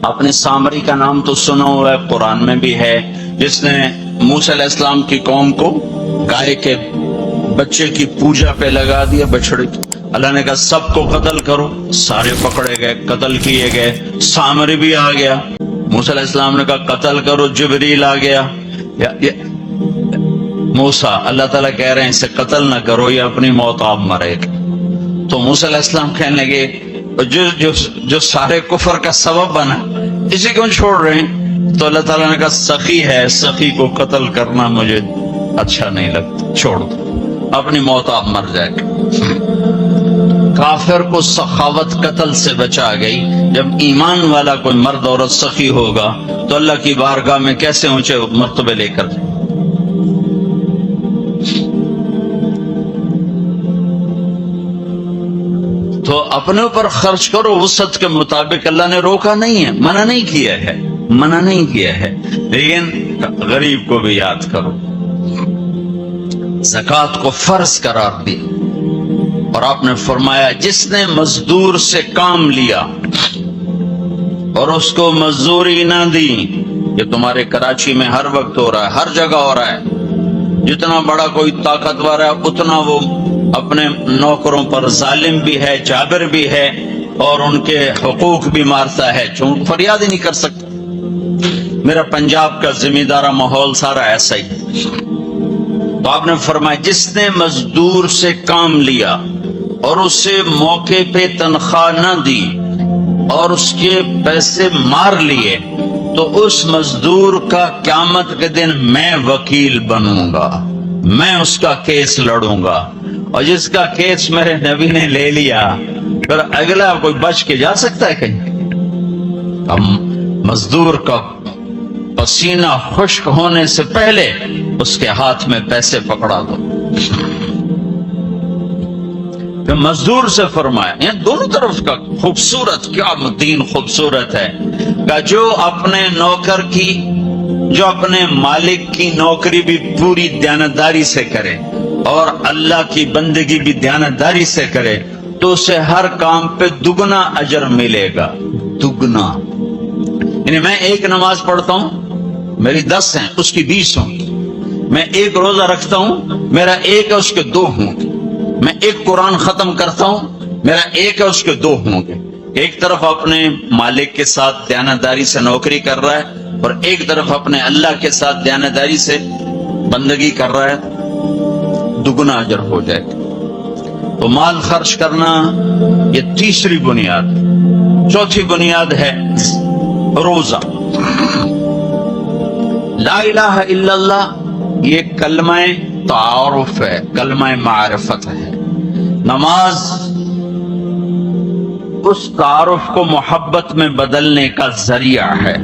آپ نے سامری کا نام تو سنا ہوا ہے، قرآن میں بھی ہے، جس نے موسیٰ علیہ السلام کی قوم کو گائے کے بچے کی پوجا پہ لگا دیا، بچڑے کی۔ اللہ نے کہا سب کو قتل کرو، سارے پکڑے گئے، قتل کیے گئے۔ سامری بھی آ گیا، موسیٰ علیہ السلام نے کہا قتل کرو، جبریل آ گیا۔ موسیٰ، اللہ تعالیٰ کہہ رہے ہیں اسے قتل نہ کرو، یہ اپنی موت آپ مرے گا۔ تو موسیٰ علیہ السلام کہنے لگے جو سارے کفر کا سبب بنا اسے کیوں چھوڑ رہے ہیں؟ تو اللہ تعالیٰ نے کہا سخی ہے، سخی کو قتل کرنا مجھے اچھا نہیں لگتا، چھوڑ دو، اپنی موت آپ مر جائے گا۔ کافر کو سخاوت قتل سے بچا گئی۔ جب ایمان والا کوئی مرد عورت سخی ہوگا تو اللہ کی بارگاہ میں کیسے اونچے مرتبے لے کر جائے۔ تو اپنے اوپر خرچ کرو وسعت کے مطابق، اللہ نے روکا نہیں ہے، منع نہیں کیا ہے، منع نہیں کیا ہے، لیکن غریب کو بھی یاد کرو۔ زکوٰۃ کو فرض قرار دی، اور آپ نے فرمایا جس نے مزدور سے کام لیا اور اس کو مزدوری نہ دی، یہ تمہارے کراچی میں ہر وقت ہو رہا ہے، ہر جگہ ہو رہا ہے، جتنا بڑا کوئی طاقتور ہے اتنا وہ اپنے نوکروں پر ظالم بھی ہے، جابر بھی ہے، اور ان کے حقوق بھی مارتا ہے، چون فریاد ہی نہیں کر سکتا۔ میرا پنجاب کا زمیندارہ ماحول سارا ایسا ہی۔ تو آپ نے فرمایا جس نے مزدور سے کام لیا اور اسے موقع پہ تنخواہ نہ دی اور اس کے پیسے مار لیے، تو اس مزدور کا قیامت کے دن میں وکیل بنوں گا، میں اس کا کیس لڑوں گا، اور جس کا کیس میرے نبی نے لے لیا پھر اگلا کوئی بچ کے جا سکتا ہے کہیں؟ ہم مزدور کا پسینہ خشک ہونے سے پہلے اس کے ہاتھ میں پیسے پکڑا دو۔ پھر مزدور سے فرمایا، یہ دونوں طرف کا خوبصورت، کیا دین خوبصورت ہے، کہ جو اپنے نوکر کی، جو اپنے مالک کی نوکری بھی پوری دیانتداری سے کرے اور اللہ کی بندگی بھی دیانتداری سے کرے تو اسے ہر کام پہ دگنا اجر ملے گا، دگنا۔ یعنی میں ایک نماز پڑھتا ہوں، میری 10 ہیں، اس کی 20 ہوں گی۔ میں ایک روزہ رکھتا ہوں، میرا 1 ہے، اس کے 2 ہوں گے۔ میں ایک قرآن ختم کرتا ہوں، میرا 1 ہے، اس کے 2 ہوں گے۔ ایک طرف اپنے مالک کے ساتھ دیانتداری سے نوکری کر رہا ہے اور ایک طرف اپنے اللہ کے ساتھ دیانتداری سے بندگی کر رہا ہے، دگنا اجر ہو جائے گا۔ تو مال خرچ کرنا یہ تیسری بنیاد۔ چوتھی بنیاد ہے روزہ۔ لا الہ الا اللہ یہ کلمہ تعارف ہے، کلمہ معرفت ہے۔ نماز اس تعارف کو محبت میں بدلنے کا ذریعہ ہے۔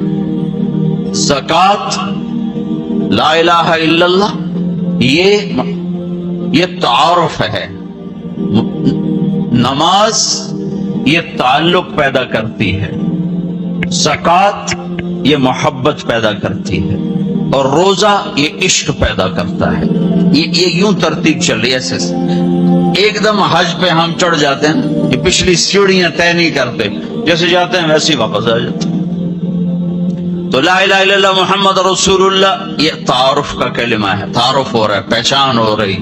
زکوٰۃ، لا الہ الا اللہ یہ تعارف ہے۔ نماز یہ تعلق پیدا کرتی ہے، زکوٰۃ یہ محبت پیدا کرتی ہے، اور روزہ یہ عشق پیدا کرتا ہے۔ یہ یوں ترتیب چل رہی ہے۔ ایک دم حج پہ ہم چڑھ جاتے ہیں، یہ پچھلی سیڑھیاں طے نہیں کرتے، جیسے جاتے ہیں ویسے ہی واپس آ جاتے ہیں۔ تو لا الہ الا اللہ محمد رسول اللہ یہ تعارف کا کلمہ ہے، تعارف ہو رہا ہے، پہچان ہو رہی۔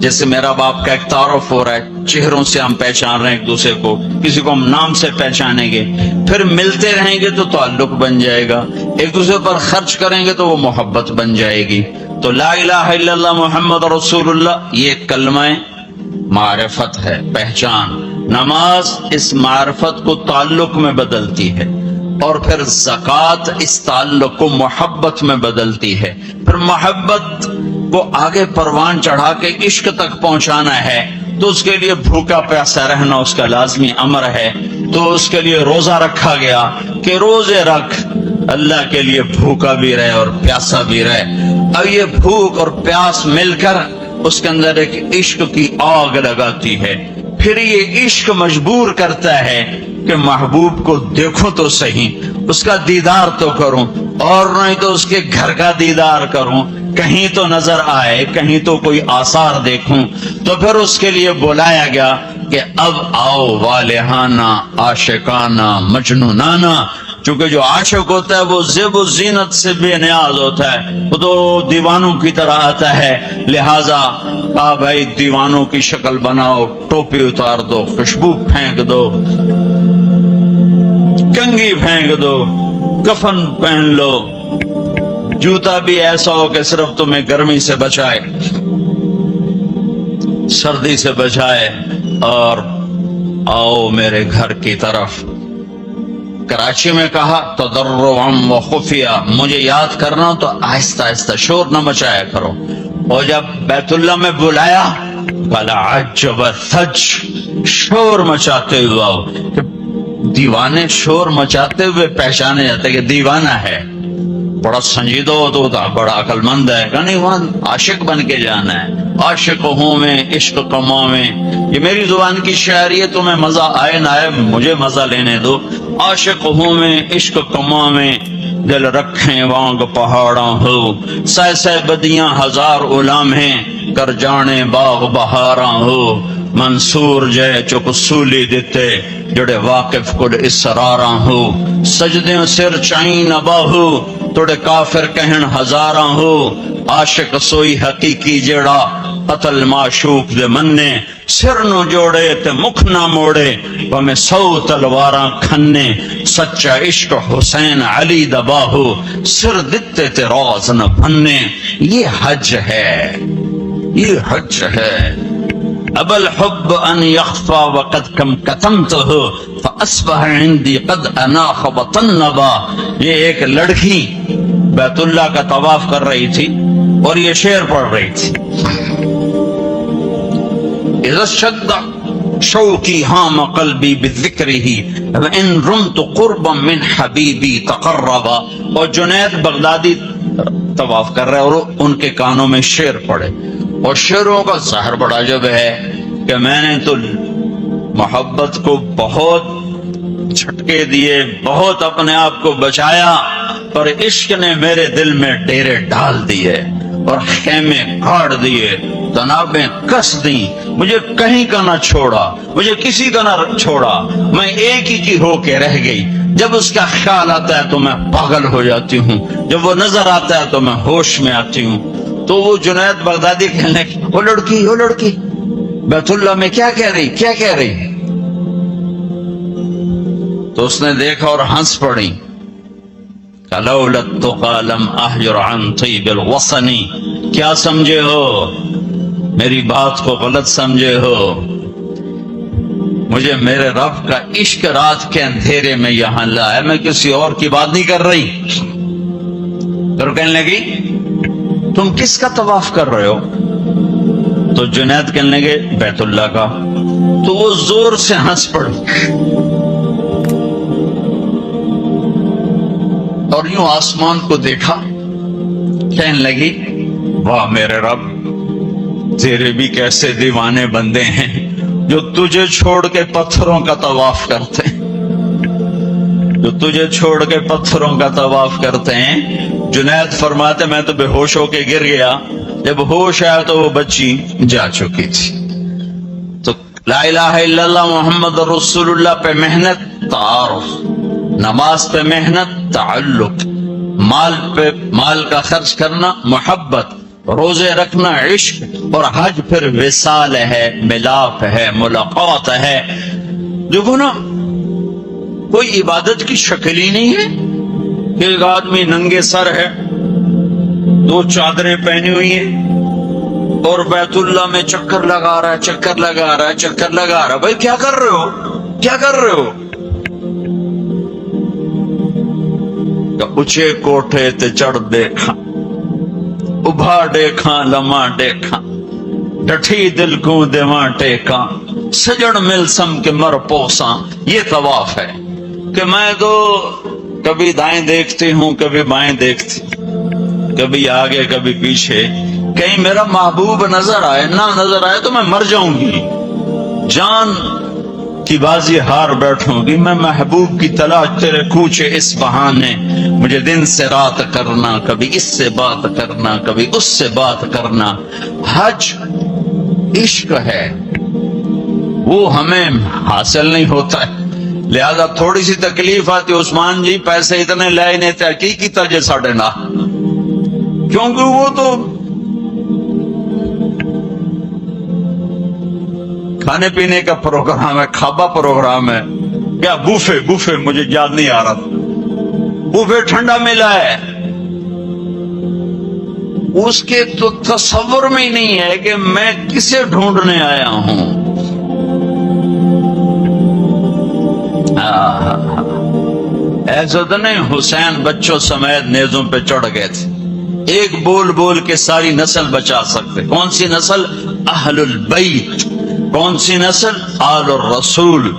جیسے میرا باپ کا ایک تعارف ہو رہا ہے، چہروں سے ہم پہچان رہے ہیں ایک دوسرے کو، کسی کو ہم نام سے پہچانیں گے، پھر ملتے رہیں گے تو تعلق بن جائے گا، ایک دوسرے پر خرچ کریں گے تو وہ محبت بن جائے گی۔ تو لا الہ الا اللہ محمد رسول اللہ یہ کلمہ معرفت ہے، پہچان۔ نماز اس معرفت کو تعلق میں بدلتی ہے، اور پھر زکوٰۃ اس تعلق کو محبت میں بدلتی ہے۔ پھر محبت کو آگے پروان چڑھا کے عشق تک پہنچانا ہے تو اس کے لیے بھوکا پیاسا رہنا اس کا لازمی امر ہے۔ تو اس کے لیے روزہ رکھا گیا کہ روزے رکھ، اللہ کے لیے بھوکا بھی رہے اور پیاسا بھی رہے۔ اب یہ بھوک اور پیاس مل کر اس کے اندر ایک عشق کی آگ لگاتی ہے۔ پھر یہ عشق مجبور کرتا ہے کہ محبوب کو دیکھوں تو صحیح، اس کا دیدار تو کروں، اور نہیں تو اس کے گھر کا دیدار کروں، کہیں تو نظر آئے، کہیں تو کوئی آثار دیکھوں۔ تو پھر اس کے لیے بلایا گیا کہ اب آؤ والہانہ، عاشقانہ، مجنونانہ، چونکہ جو عاشق ہوتا ہے وہ زیب و زینت سے بے نیاز ہوتا ہے، وہ تو دیوانوں کی طرح آتا ہے، لہذا کہا بھائی دیوانوں کی شکل بناؤ، ٹوپی اتار دو، خوشبو پھینک دو، کنگھی پھینک دو، کفن پہن لو، جوتا بھی ایسا ہو کہ صرف تمہیں گرمی سے بچائے، سردی سے بچائے، اور آؤ میرے گھر کی طرف۔ کراچی میں کہا تضرعا و خفیہ، مجھے یاد کرنا تو آہستہ آہستہ، شور نہ مچایا کرو۔ اور جب بیت اللہ میں بلایا قال عجب الثج، شور مچاتے ہوئے آؤ، کہ دیوانے شور مچاتے ہوئے پہچانے جاتے کہ دیوانہ ہے، بڑا سنجیدہ تو تھا، بڑا عقل مند ہے، کہ نہیں وہاں عاشق بن کے جانا ہے۔ عاشق ہوں میں عشق کما میں، یہ میری زبان کی شاعری ہے، تمہیں مزہ آئے نہ آئے مجھے مزہ لینے دو۔ عاشق ہوں میں عشق کما میں، دل رکھیں وانگ پہاڑاں ہو، سہ سہ بدیاں ہزار غلام ہیں، کر جانے باغ بہاراں ہو، منصور جے چک سولی دیتے، جڑے واقف کل اسراراں ہو، سجدیں سر چائیں نباہو، توڑے کافر کہن ہزاراں ہو، عاشق سوئی حقیقی جڑا، قتل معشوق دے مننے، سر نو جوڑے تے مکھ نہ موڑے، ومیں 100 تلواراں کھنے، سچا عشق حسین علی دباہو، سر دتے تے راز نہ بھنے۔ یہ حج ہے، یہ حج ہے۔ اب الحب ان یخفا وقد کم کتمتہ فاصبح عندی قد اناخ وطنبا۔ یہ ایک لڑکی بیت اللہ کا طواف کر رہی تھی اور یہ شعر پڑھ رہی تھی، اذا شد شوقی ہام قلبی بذکرہ وان رمت قربا من حبیبی تقربا۔ اور جنید بغدادی طواف کر رہے اور ان کے کانوں میں شعر پڑے، اور شعروں کا ظاہر بڑا عجب ہے کہ میں نے تو محبت کو بہت جھٹکے دیے، بہت اپنے آپ کو بچایا، پر عشق نے میرے دل میں ڈیرے ڈال دیے اور خیمے گاڑ دیے، تنابیں کس دیں، مجھے کہیں کا نہ چھوڑا، مجھے کسی کا نہ چھوڑا، میں ایک ہی کی ہو کے رہ گئی۔ جب اس کا خیال آتا ہے تو میں پاگل ہو جاتی ہوں، جب وہ نظر آتا ہے تو میں ہوش میں آتی ہوں۔ تو وہ جنید بغدادی کہنے لگے وہ لڑکی بیت اللہ میں کیا کہہ رہی۔ تو اس نے دیکھا اور ہنس پڑی، لولا التقى لم احجر عن طيب الوطن۔ کیا سمجھے ہو، میری بات کو غلط سمجھے ہو، مجھے میرے رب کا عشق رات کے اندھیرے میں یہاں لایا، میں کسی اور کی بات نہیں کر رہی۔ پھر کہنے لگی تم کس کا طواف کر رہے ہو؟ تو جنید کہنے لگے بیت اللہ کا۔ تو وہ زور سے ہنس پڑی اور یوں آسمان کو دیکھا، کہنے لگی واہ میرے رب، تیرے بھی کیسے دیوانے بندے ہیں جو تجھے چھوڑ کے پتھروں کا طواف کرتے ہیں، جو تجھے چھوڑ کے پتھروں کا طواف کرتے ہیں۔ جنید فرماتے میں تو بے ہوش ہو کے گر گیا، جب ہوش آیا تو وہ بچی جا چکی تھی۔ تو لا الہ الا اللہ محمد رسول اللہ پہ محنت تعارف، نماز پہ محنت تعلق، مال کا خرچ کرنا محبت، روزے رکھنا عشق، اور حج پھر وصال ہے، ملاپ ہے، ملاقات ہے۔ دیکھو نا، کوئی عبادت کی شکل ہی نہیں ہے کہ ایک آدمی ننگے سر ہے، 2 چادریں پہنی ہوئی ہیں اور بیت اللہ میں چکر لگا رہا ہے۔ بھائی کیا کر رہے ہو؟ اونچے کوٹھے تے چڑھ دیکھا، ابھا دیکھا لمحہ دیکھا، ڈٹھی دل کو دیواں ٹیکا، سجن مل سم کے مر پوساں۔ یہ طواف ہے کہ میں تو کبھی دائیں دیکھتی ہوں، کبھی بائیں دیکھتی، کبھی آگے کبھی پیچھے، کہیں میرا محبوب نظر آئے، نہ نظر آئے تو میں مر جاؤں گی، جان کی بازی ہار بیٹھوں گی، میں محبوب کی تلاش تیرے کوچے اس بہانے، مجھے دن سے رات کرنا، کبھی اس سے بات کرنا، کبھی اس سے بات کرنا۔ حج عشق ہے، وہ ہمیں حاصل نہیں ہوتا ہے، لہذا تھوڑی سی تکلیف آتی عثمان جی پیسے اتنے لائے نہیں تھے کی کیتا جے ساڑھے نہ، کیونکہ وہ تو کھانے پینے کا پروگرام ہے، کھابا پروگرام ہے، کیا بوفے مجھے یاد نہیں آ رہا تھا، بوفے ٹھنڈا ملا ہے، اس کے تو تصور میں ہی نہیں ہے کہ میں کسے ڈھونڈنے آیا ہوں۔ ایسا تو نہیں حسین بچوں سمیت نیزوں پہ چڑھ گئے تھے، ایک بول بول کے ساری نسل بچا سکتے۔ کون سی نسل؟ اہل البیت۔ کون سی نسل؟ آل الرسول۔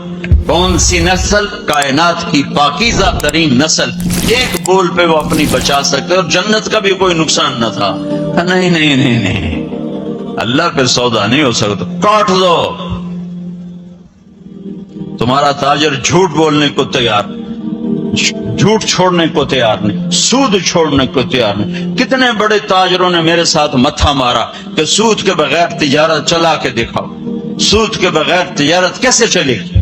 کون سی نسل؟ کائنات کی پاکیزہ ترین نسل۔ ایک بول پہ وہ اپنی بچا سکتے، اور جنت کا بھی کوئی نقصان نہ تھا۔ نہیں نہیں نہیں نہیں، اللہ پہ سودا نہیں ہو سکتا، کاٹ دو۔ تمہارا تاجر جھوٹ بولنے کو تیار، جھوٹ چھوڑنے کو تیار نہیں، سود چھوڑنے کو تیار نہیں۔ کتنے بڑے تاجروں نے میرے ساتھ متھا مارا کہ سود کے بغیر تجارت چلا کے دکھاؤ، سود کے بغیر تجارت کیسے چلے گی؟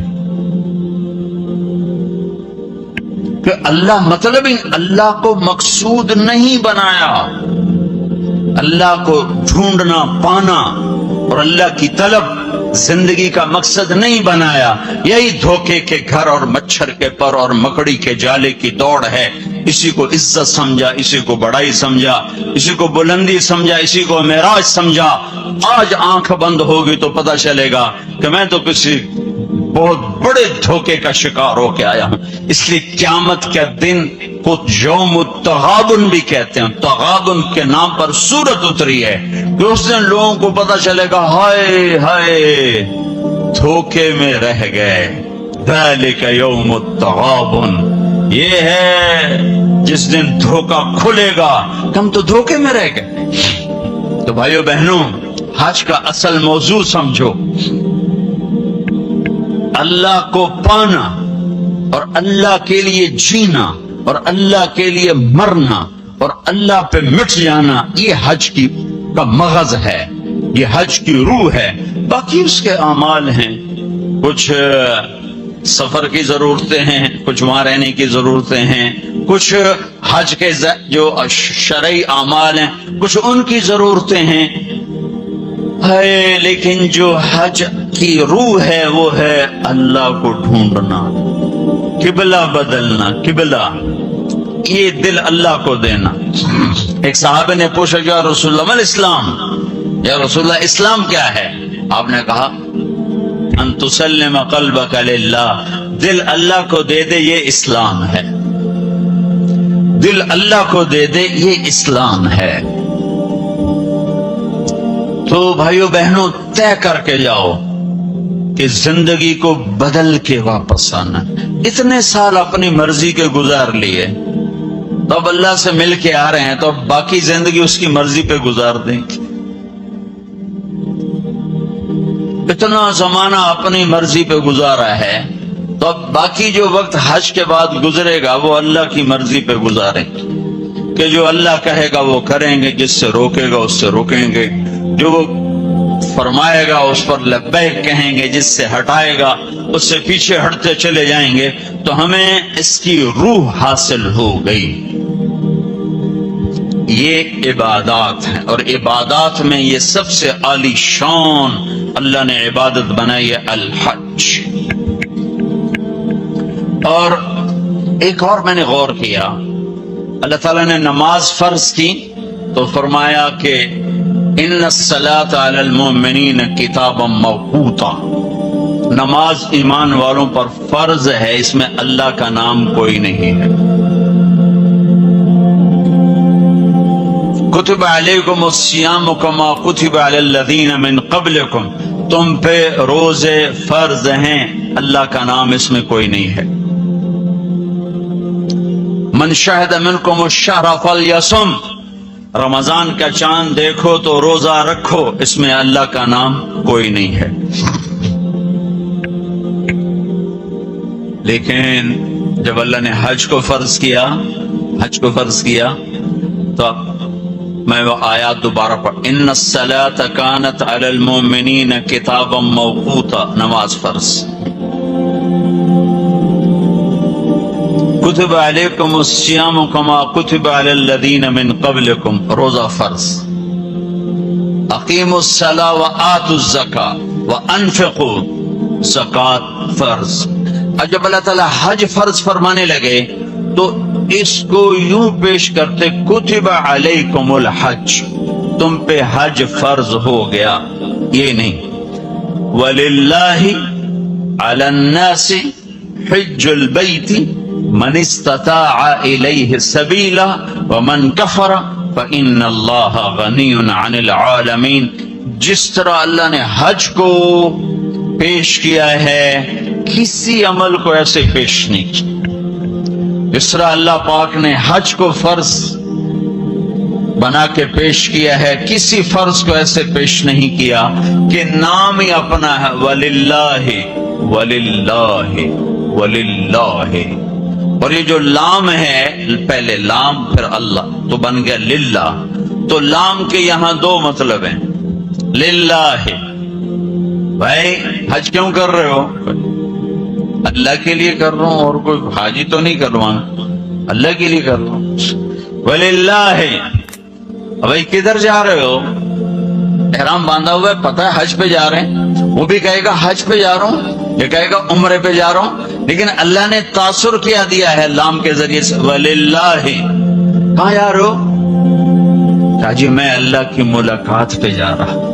کہ اللہ مطلب اللہ کو مقصود نہیں بنایا، اللہ کو ڈھونڈنا پانا اور اللہ کی طلب زندگی کا مقصد نہیں بنایا۔ یہی دھوکے کے گھر اور مچھر کے پر اور مکڑی کے جالے کی دوڑ ہے۔ اسی کو عزت سمجھا، اسی کو بڑائی سمجھا، اسی کو بلندی سمجھا، اسی کو معراج سمجھا۔ آج آنکھ بند ہوگی تو پتہ چلے گا کہ میں تو کسی بہت بڑے دھوکے کا شکار ہو کے آیا ہوں۔ اس لیے قیامت کے دن کو یوم التغابن بھی کہتے ہیں، تغابن کے نام پر سورت اتری ہے کہ اس دن لوگوں کو پتہ چلے گا ہائے ہائے دھوکے میں رہ گئے۔ ذالک یوم التغابن، یہ ہے جس دن دھوکا کھلے گا کہ ہم تو دھوکے میں رہ گئے۔ تو بھائیو بہنوں، حج کا اصل موضوع سمجھو، اللہ کو پانا اور اللہ کے لیے جینا اور اللہ کے لیے مرنا اور اللہ پہ مٹ جانا، یہ حج کا مغز ہے، یہ حج کی روح ہے۔ باقی اس کے اعمال ہیں، کچھ سفر کی ضرورتیں ہیں، کچھ وہاں رہنے کی ضرورتیں ہیں، کچھ حج کے جو شرعی اعمال ہیں کچھ ان کی ضرورتیں ہیں، ہے لیکن جو حج کی روح ہے وہ ہے اللہ کو ڈھونڈنا، قبلہ بدلنا، قبلہ یہ دل اللہ کو دینا۔ ایک صحابہ نے پوچھا یا رسول اللہ مل اسلام، یا رسول اللہ اسلام کیا ہے؟ آپ نے کہا ان تسلم قلبک للہ، دل اللہ کو دے دے، یہ اسلام ہے، دل اللہ کو دے دے، یہ اسلام ہے۔ تو بھائیو بہنوں طے کر کے جاؤ کہ زندگی کو بدل کے واپس آنا۔ اتنے سال اپنی مرضی کے گزار لیے، تو اب اللہ سے مل کے آ رہے ہیں، تو اب باقی زندگی اس کی مرضی پہ گزار دیں۔ اتنا زمانہ اپنی مرضی پہ گزارا ہے، تو اب باقی جو وقت حج کے بعد گزرے گا وہ اللہ کی مرضی پہ گزاریں کہ جو اللہ کہے گا وہ کریں گے، جس سے روکے گا اس سے روکیں گے، جو وہ فرمائے گا اس پر لبیک کہیں گے، جس سے ہٹائے گا اس سے پیچھے ہٹتے چلے جائیں گے۔ تو ہمیں اس کی روح حاصل ہو گئی۔ یہ عبادات ہیں، اور عبادات میں یہ سب سے عالی شان اللہ نے عبادت بنائی ہے الحج۔ اور ایک اور میں نے غور کیا، اللہ تعالیٰ نے نماز فرض کی تو فرمایا کہ ان الصلاۃ علی المؤمنین کتابا موقوتا، نماز ایمان والوں پر فرض ہے، اس میں اللہ کا نام کوئی نہیں ہے۔ کتب علیکم الصیام کما کتب علی الذین من قبلکم، تم پہ روزے فرض ہیں، اللہ کا نام اس میں کوئی نہیں ہے۔ من شہد منکم الشہر فلیصم، رمضان کا چاند دیکھو تو روزہ رکھو، اس میں اللہ کا نام کوئی نہیں ہے۔ لیکن جب اللہ نے حج کو فرض کیا تو میں وہ آیات دوبارہ پڑھ، ان الصلاۃ کانت علی المؤمنین کتابا موقوتا، نماز فرض۔ کتب علیکم الصیام کما کتب علی الذین من قبلکم، روزہ فرض، اقیموا الصلاۃ وآتوا الزکاۃ وانفقوا، زکوٰۃ فرض۔ اور جب اللہ تعالیٰ حج فرض فرمانے لگے تو اس کو یوں پیش کرتے کتب علیکم الحج، تم پہ حج فرض ہو گیا، یہ نہیں وَلِلَّهِ عَلَى النَّاسِ حِجُّ الْبَيْتِ مَنِ اسْتَطَاعَ إِلَيْهِ سَبِيلًا وَمَنْ كَفَرَ فَإِنَّ اللَّهَ غَنِيٌّ عَنِ الْعَالَمِينَ۔ جس طرح اللہ نے حج کو پیش کیا ہے، کسی عمل کو ایسے پیش نہیں کیا جس طرح اللہ پاک نے حج کو فرض بنا کے پیش کیا ہے، کسی فرض کو ایسے پیش نہیں کیا کہ نام ہی اپنا ہے، وَلِلَّهِ وَلِلَّهِ وَلِلَّهِ، اور یہ جو لام ہے، پہلے لام پھر اللہ تو بن گیا للہ۔ تو لام کے یہاں دو مطلب ہیں، للہ، بھائی حج کیوں کر رہے ہو؟ اللہ کے لیے کر رہا ہوں، اور کوئی حاجی تو نہیں کروانا، اللہ کے لیے کر رہا ہوں۔ وَلِلَّهِ، بھائی کدھر جا رہے ہو؟ احرام باندھا ہوا ہے، پتہ ہے حج پہ جا رہے ہیں، وہ بھی کہے گا حج پہ جا رہا ہوں، یہ کہے گا عمرے پہ جا رہا ہوں، لیکن اللہ نے تاثر کیا دیا ہے لام کے ذریعے سے، وَلِلَّهِ، کہاں جا رہے ہو؟ کہا جی میں اللہ کی ملاقات پہ جا رہا ہوں،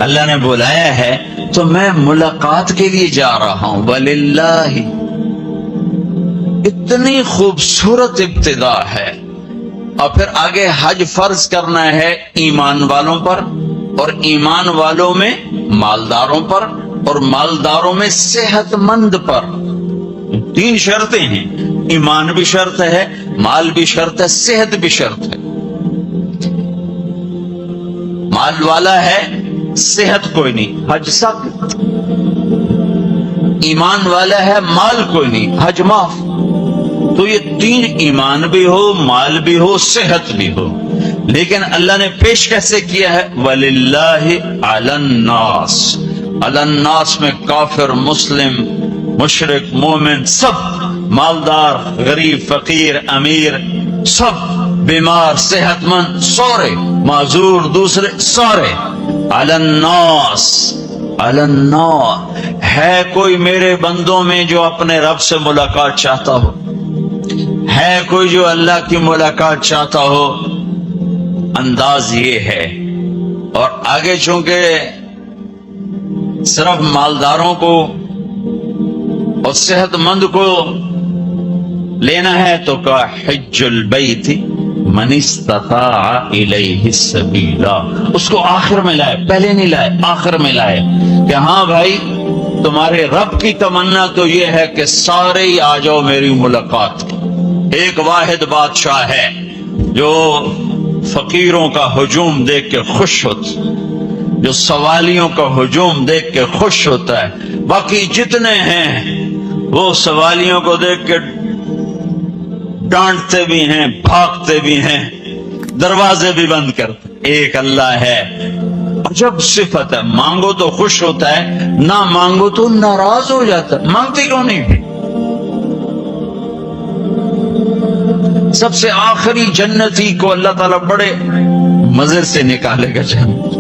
اللہ نے بلایا ہے تو میں ملاقات کے لیے جا رہا ہوں، وَلِلَّهِ۔ اتنی خوبصورت ابتدا ہے، اور پھر آگے حج فرض کرنا ہے ایمان والوں پر، اور ایمان والوں میں مالداروں پر، اور مالداروں میں صحت مند پر۔ تین شرطیں ہیں، ایمان بھی شرط ہے، مال بھی شرط ہے، صحت بھی شرط ہے۔ مال والا ہے، صحت کوئی نہیں، حج سخت۔ ایمان والا ہے، مال کوئی نہیں، حج معاف۔ تو یہ تین، ایمان بھی ہو، مال بھی ہو، صحت بھی ہو، لیکن اللہ نے پیش کیسے کیا ہے؟ وَلِلَّهِ عَلَى النَّاسِ، علی الناس میں کافر، مسلم، مشرک، مومن، سب، مالدار، غریب، فقیر، امیر، سب، بیمار، صحت مند، سارے، معذور، دوسرے، سارے، علی الناس، علی الناس۔ ہے کوئی میرے بندوں میں جو اپنے رب سے ملاقات چاہتا ہو؟ ہے کوئی جو اللہ کی ملاقات چاہتا ہو؟ انداز یہ ہے۔ اور آگے چونکہ صرف مالداروں کو اور صحت مند کو لینا ہے تو کہا حج البیت من استطاع الیہ السبیلا، اس کو آخر میں لائے، پہلے نہیں لائے، آخر میں لائے کہ ہاں بھائی تمہارے رب کی تمنا تو یہ ہے کہ سارے ہی آ جاؤ میری ملاقات۔ ایک واحد بادشاہ ہے جو فقیروں کا ہجوم دیکھ کے خوش ہوتا، جو سوالیوں کا ہجوم دیکھ کے خوش ہوتا ہے، باقی جتنے ہیں وہ سوالیوں کو دیکھ کے ڈانٹتے بھی ہیں، بھاگتے بھی ہیں، دروازے بھی بند کرتے۔ ایک اللہ ہے، عجب صفت ہے، مانگو تو خوش ہوتا ہے، نہ مانگو تو ناراض ہو جاتا ہے۔ مانگتے کیوں نہیں؟ سب سے آخری جنتی کو اللہ تعالیٰ بڑے مزے سے نکالے گا جنت،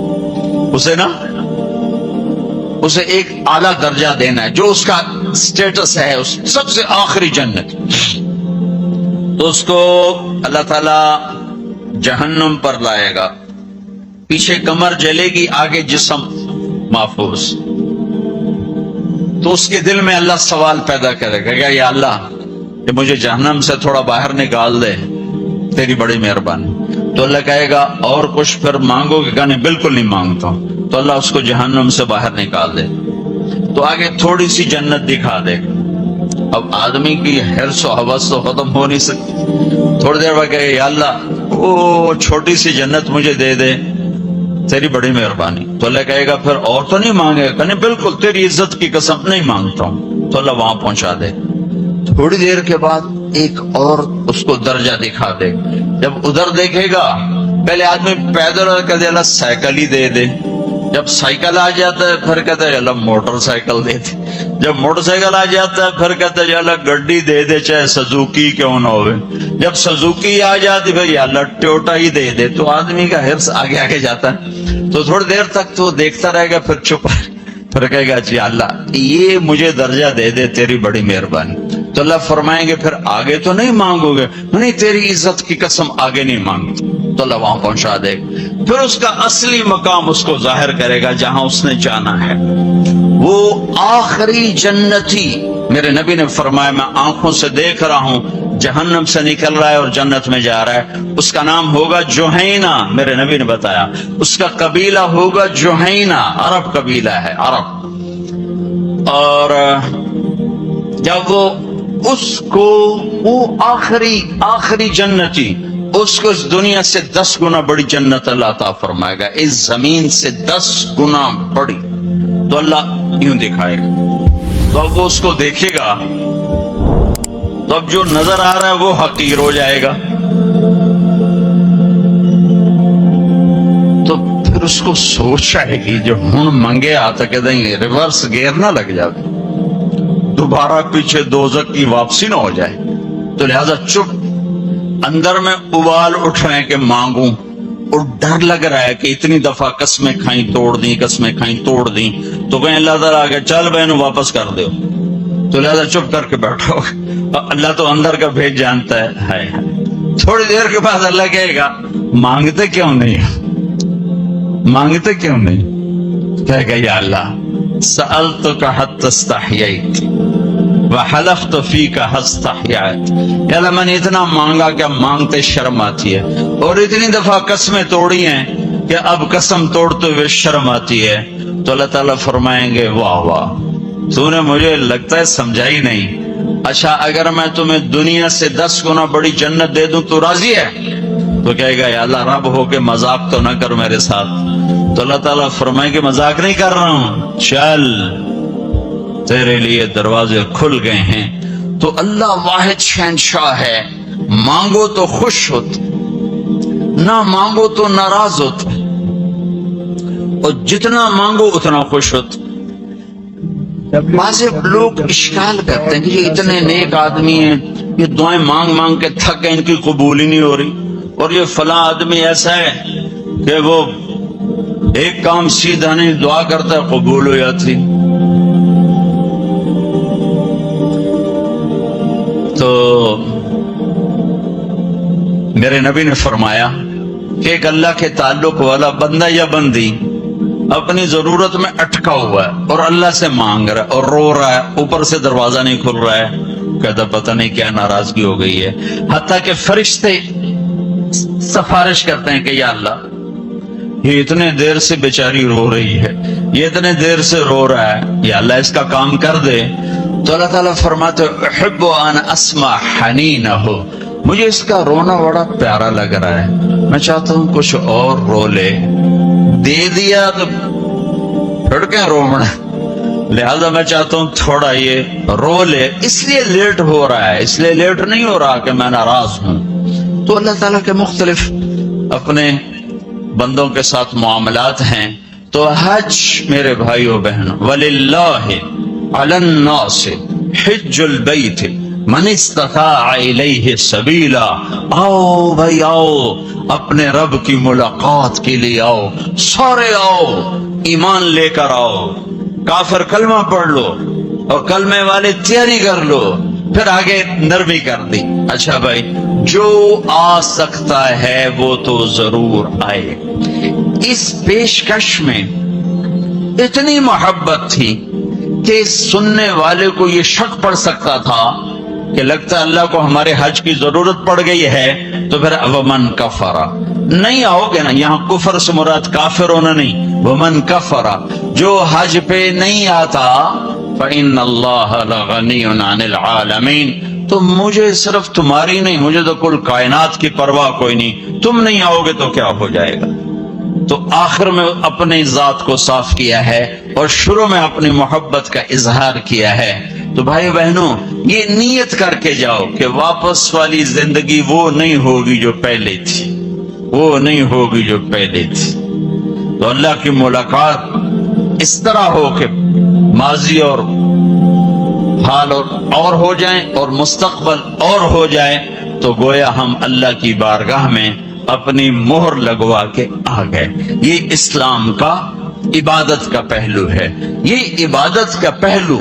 اسے ایک اعلیٰ درجہ دینا ہے جو اس کا سٹیٹس ہے، اس سب سے آخری جنت، تو اس کو اللہ تعالیٰ جہنم پر لائے گا، پیچھے کمر جلے گی، آگے جسم محفوظ۔ تو اس کے دل میں اللہ سوال پیدا کرے گا کہ یا اللہ کہ مجھے جہنم سے تھوڑا باہر نکال دے، تیری بڑی مہربانی۔ تو اللہ کہے گا اور کچھ پھر مانگو گے؟ کہنے بالکل نہیں مانگتا ہوں۔ تو اللہ اس کو جہنم سے باہر نکال دے، تو آگے تھوڑی سی جنت دکھا دے گا۔ اب آدمی کی حرص و ہوس تو ختم ہو نہیں سکتی، تھوڑی دیر بعد کہے یا اللہ وہ چھوٹی سی جنت مجھے دے دے، تیری بڑی مہربانی۔ تو اللہ کہے گا پھر اور تو نہیں مانگے گا؟ کہنے بالکل تیری عزت کی قسم نہیں مانگتا ہوں۔ تو اللہ وہاں پہنچا دے۔ تھوڑی دیر کے بعد ایک اور اس کو درجہ دکھا دے، جب ادھر دیکھے گا پہلے آدمی پیدل کہتے اللہ سائیکل ہی دے دے، جب سائیکل آ جاتا ہے پھر کہتے ہیں اللہ موٹر سائیکل دے دے، جب موٹر سائیکل آ جاتا ہے پھر کہتا ہے یا اللہ گڈی دے دے چاہے سزوکی کیوں نہ ہوئے، جب سزوکی آ جاتی بھائی یا اللہ ٹوٹا ہی دے دے، تو آدمی کا حرص آگے آگے جاتا ہے، تو تھوڑی دیر تک تو دیکھتا رہے گا، پھر چپ، پھر کہے گا جی اللہ یہ مجھے درجہ دے دے، تیری بڑی مہربانی۔ تو اللہ فرمائیں گے پھر آگے تو نہیں مانگو گے؟ نہیں، تیری عزت کی قسم آگے نہیں مانگی، تو اللہ وہاں پہنچا دے گا، پھر اس کا اصلی مقام اس کو ظاہر کرے گا جہاں اس نے جانا ہے۔ وہ آخری جنتی، میرے نبی نے فرمایا میں آنکھوں سے دیکھ رہا ہوں جہنم سے نکل رہا ہے اور جنت میں جا رہا ہے، اس کا نام ہوگا جوہینہ، میرے نبی نے بتایا اس کا قبیلہ ہوگا جوہینہ، عرب قبیلہ ہے، عرب۔ اور جب وہ اس کو، وہ آخری جنتی، اس کو اس دنیا سے 10 گنا بڑی جنت اللہ عطا فرمائے گا، اس زمین سے 10 گنا بڑی، تو اللہ یوں دکھائے گا، تو اب وہ اس کو دیکھے گا تو اب جو نظر آ رہا ہے وہ حقیر ہو جائے گا، تو پھر اس کو سوچ آئے گی جو ہن منگے آتا کہ دیں گے ریورس گیئر نہ لگ جائے، دوبارہ پیچھے دوزخ کی واپسی نہ ہو جائے، تو لہذا چپ، اندر میں ابال اٹھ رہے ہیں کہ مانگوں، اور ڈر لگ رہا ہے کہ اتنی دفعہ قسمیں کھائیں توڑ دیں، قسمیں کھائیں توڑ دیں، تو کہیں اللہ تعالیٰ آگے چل بہنوں واپس کر دو، تو لہذا چپ کر کے بیٹھو، اللہ تو اندر کا بھید جانتا ہے۔ تھوڑی دیر کے بعد اللہ کہے گا مانگتے کیوں نہیں، مانگتے کیوں نہیں؟ کہے گا یا اللہ سألتک حتی استحییت وحلفت فیک حتی استحییت، یا اللہ میں نے اتنا مانگا کہ مانگتے شرم آتی ہے، اور اتنی دفعہ قسمیں توڑی ہیں کہ اب قسم توڑتے ہوئے شرم آتی ہے، تو اللہ تعالیٰ فرمائیں گے واہ واہ تو نے مجھے لگتا ہے سمجھا ہی نہیں، اچھا اگر میں تمہیں دنیا سے 10 گنا بڑی جنت دے دوں تو راضی ہے؟ تو کہے گا یا اللہ رب ہو کے مذاق تو نہ کر میرے ساتھ، تو اللہ تعالیٰ فرمائے کہ مذاق نہیں کر رہا ہوں، چل تیرے لیے دروازے کھل گئے ہیں۔ تو اللہ واحد شہنشاہ ہے، مانگو تو خوش ہوتے، نہ مانگو تو ناراض ہوتے، اور جتنا مانگو اتنا خوش ہوتے۔ بعض لوگ اشکال کرتے ہیں کہ یہ اتنے نیک آدمی ہیں، یہ دعائیں مانگ مانگ کے تھک گئے، ان کی قبول ہی نہیں ہو رہی، اور یہ فلاں آدمی ایسا ہے کہ وہ ایک کام سیدھا نہیں، دعا کرتا ہے قبول ہو جاتی۔ تو میرے نبی نے فرمایا کہ ایک اللہ کے تعلق والا بندہ یا بندی اپنی ضرورت میں اٹکا ہوا ہے اور اللہ سے مانگ رہا ہے اور رو رہا ہے، اوپر سے دروازہ نہیں کھل رہا ہے، کہتا پتہ نہیں کیا ناراضگی ہو گئی ہے، حتیٰ کہ فرشتے سفارش کرتے ہیں کہ یا اللہ یہ اتنے دیر سے بیچاری رو رہی ہے، یہ اتنے دیر سے رو رہا ہے، یا اللہ اس کا کام کر دے، تو اللہ تعالیٰ فرماتے احب ان اسمع حنینہ، مجھے اس کا رونا بڑا پیارا لگ رہا ہے، میں چاہتا ہوں کچھ اور رو لے، دے دیا تو پھر کیا رونا، لہذا میں چاہتا ہوں تھوڑا یہ رو لے، اس لیے لیٹ ہو رہا ہے، اس لیے لیٹ نہیں ہو رہا کہ میں ناراض ہوں۔ تو اللہ تعالیٰ کے مختلف اپنے بندوں کے ساتھ معاملات ہیں، تو حج میرے بھائیو بہنوں، وَلِلَّهِ عَلَى النَّاسِ حِجُّ الْبَيْتِ مَنِ اسْتَطَاعَ إِلَيْهِ سَبِيلًا، آؤ بھائی آؤ، اپنے رب کی ملاقات کے لیے آؤ، سارے آؤ، ایمان لے کر آؤ، کافر کلمہ پڑھ لو اور کلمے والے تیاری کر لو، پھر آگے نرمی کر دی، اچھا بھائی جو آ سکتا ہے وہ تو ضرور آئے۔ اس پیشکش میں اتنی محبت تھی کہ سننے والے کو یہ شک پڑ سکتا تھا کہ لگتا ہے اللہ کو ہمارے حج کی ضرورت پڑ گئی ہے، تو پھر ومن کفر، نہیں آؤ گے نا، یہاں کفر سے مراد کافر ہونا نہیں، ومن کفر، جو حج پہ نہیں آتا، فإن اللہ لغنی عن العالمین، تو مجھے صرف تمہاری نہیں، مجھے تو کل کائنات کی پرواہ کوئی نہیں، تم نہیں آؤ گے تو کیا ہو جائے گا۔ تو آخر میں اپنی ذات کو صاف کیا ہے اور شروع میں اپنی محبت کا اظہار کیا ہے۔ تو بھائی بہنوں یہ نیت کر کے جاؤ کہ واپس والی زندگی وہ نہیں ہوگی جو پہلے تھی، وہ نہیں ہوگی جو پہلے تھی۔ تو اللہ کی ملاقات اس طرح ہو کہ ماضی اور حال اور ہو جائیں اور مستقبل اور ہو جائے تو گویا ہم اللہ کی بارگاہ میں اپنی مہر لگوا کے آ گئے۔ یہ اسلام کا عبادت کا پہلو ہے۔ یہ عبادت کا پہلو